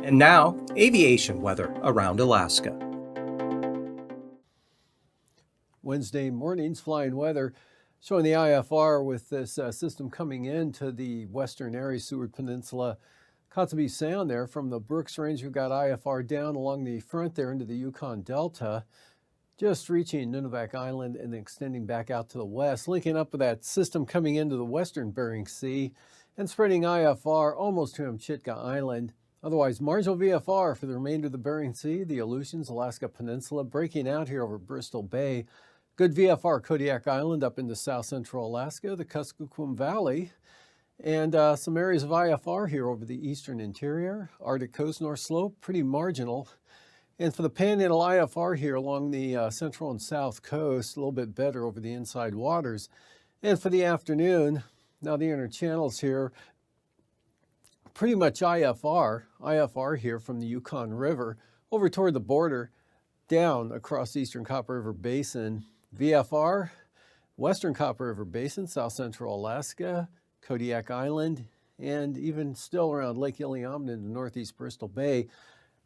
And now, aviation weather around Alaska. Wednesday morning's flying weather showing the IFR with this system coming into the western area, Seward Peninsula, Kotzebue Sound there. From the Brooks Range, we've got IFR down along the front there into the Yukon Delta, just reaching Nunivak Island and then extending back out to the west, linking up with that system coming into the western Bering Sea and spreading IFR almost to Amchitka Island. Otherwise, marginal VFR for the remainder of the Bering Sea, the Aleutians, Alaska Peninsula, breaking out here over Bristol Bay. Good VFR, Kodiak Island up into south central Alaska, the Kuskokwim Valley, and some areas of IFR here over the eastern interior, Arctic coast, North Slope, pretty marginal. And for the Panhandle, IFR here along the central and south coast, a little bit better over the inside waters. And for the afternoon, now the inner channels here, pretty much IFR here from the Yukon River over toward the border, down across the eastern Copper River Basin. VFR, western Copper River Basin, south central Alaska, Kodiak Island, and even still around Lake Iliamna in the northeast Bristol Bay.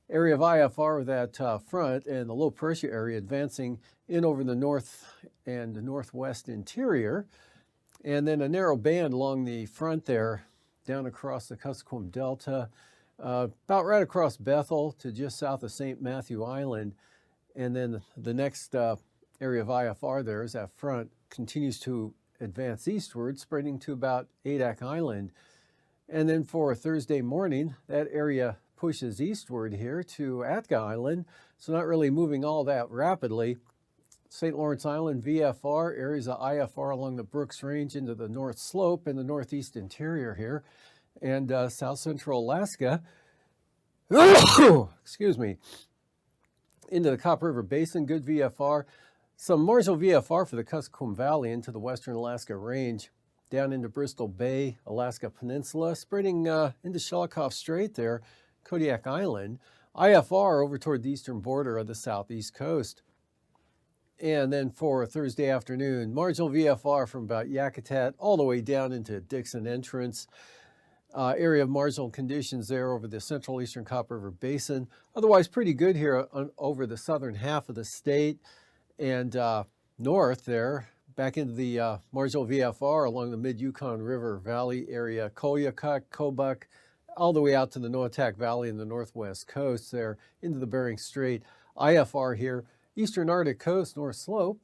Area of IFR with that front and the low pressure area advancing in over the north and the northwest interior. And then a narrow band along the front there, down across the Kuskokwim Delta, about right across Bethel to just south of St. Matthew Island. And then the next area of IFR there is that front continues to advance eastward, spreading to about Adak Island. And then for Thursday morning, that area pushes eastward here to Atka Island, so not really moving all that rapidly. St. Lawrence Island VFR, areas of IFR along the Brooks Range into the North Slope and the northeast interior here, and south central Alaska, excuse me, into the Copper River Basin, good VFR. Some marginal VFR for the Kuskokwim Valley into the western Alaska Range, down into Bristol Bay, Alaska Peninsula, spreading into Shelikof Strait there, Kodiak Island. IFR over toward the eastern border of the southeast coast. And then for Thursday afternoon, marginal VFR from about Yakutat all the way down into Dixon Entrance. Area of marginal conditions there over the central eastern Copper River Basin. Otherwise pretty good here over the southern half of the state and north there, back into the marginal VFR along the mid-Yukon River Valley area, Koyukuk, Kobuk, all the way out to the Noatak Valley and the northwest coast there into the Bering Strait. IFR here, eastern Arctic coast, North Slope,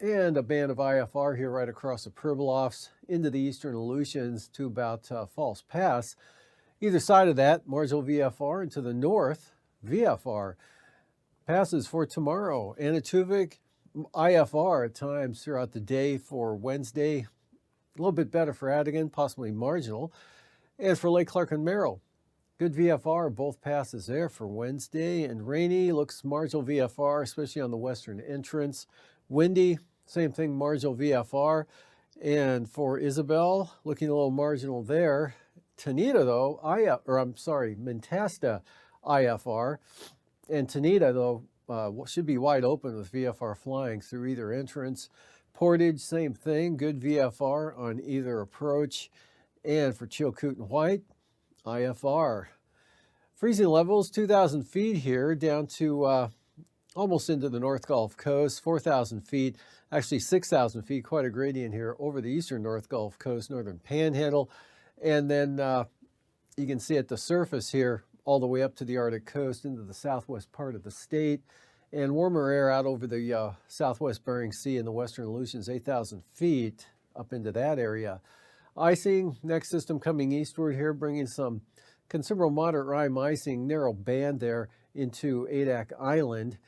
and a band of IFR here right across the Pribilofs into the eastern Aleutians to about False Pass. Either side of that, marginal VFR, and to the north, VFR. Passes for tomorrow, Anaktuvik, IFR at times throughout the day for Wednesday. A little bit better for Adigan, possibly marginal. And for Lake Clark and Merrill, good VFR, both passes there for Wednesday. And rainy, looks marginal VFR, especially on the western entrance. Windy, same thing, marginal VFR. And for Isabel, looking a little marginal there. Tanita, though, Mentasta IFR. And Tanita, though, should be wide open with VFR flying through either entrance. Portage, same thing, good VFR on either approach. And for Chilkoot and White, IFR. Freezing levels, 2,000 feet here, down to almost into the North Gulf Coast, 4,000 feet, actually 6,000 feet, quite a gradient here over the eastern North Gulf Coast, northern Panhandle. And then you can see at the surface here, all the way up to the Arctic coast into the southwest part of the state. And warmer air out over the southwest Bering Sea and the western Aleutians, 8,000 feet up into that area. Icing, next system coming eastward here, bringing some considerable moderate rime icing, narrow band there into Adak Island,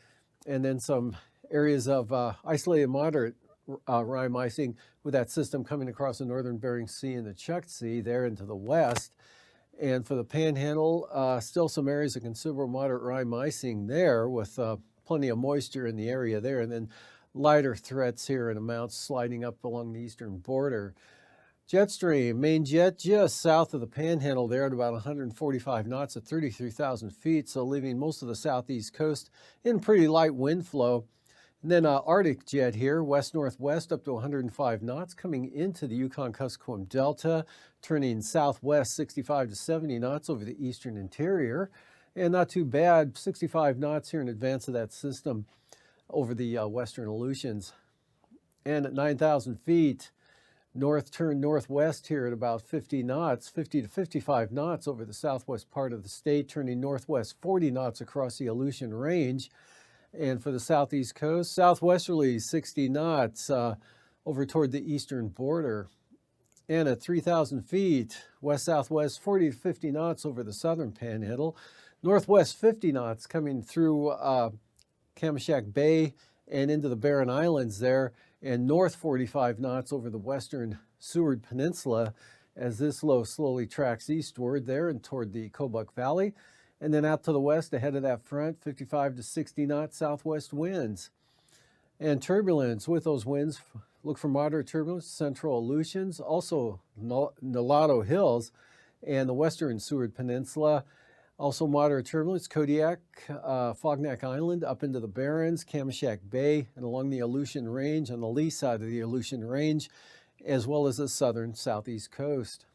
and then some areas of isolated moderate rime icing with that system coming across the northern Bering Sea and the Chukchi there into the west. And for the Panhandle, still some areas of considerable moderate rime icing there with plenty of moisture in the area there, and then lighter threats here in amounts sliding up along the eastern border. Jet stream, main jet just south of the Panhandle there at about 145 knots at 33,000 feet, so leaving most of the southeast coast in pretty light wind flow. And then Arctic jet here, west-northwest up to 105 knots, coming into the Yukon-Kuskokwim Delta, turning southwest 65 to 70 knots over the eastern interior. And not too bad, 65 knots here in advance of that system over the western Aleutians. And at 9,000 feet, north turn northwest here at about 50 knots, 50 to 55 knots over the southwest part of the state, turning northwest 40 knots across the Aleutian Range. And for the southeast coast, southwesterly 60 knots over toward the eastern border. And at 3,000 feet, west-southwest 40 to 50 knots over the southern panhandle. Northwest 50 knots coming through Kamishak Bay and into the Barren Islands there, and north 45 knots over the western Seward Peninsula as this low slowly tracks eastward there and toward the Kobuk Valley. And then out to the west ahead of that front, 55 to 60 knot southwest winds. And turbulence with those winds, look for moderate turbulence, central Aleutians, also Nulato Hills and the western Seward Peninsula. Also moderate turbulence, Kodiak, Fognak Island, up into the Barrens, Kamishak Bay, and along the Aleutian Range on the lee side of the Aleutian Range, as well as the southern southeast coast.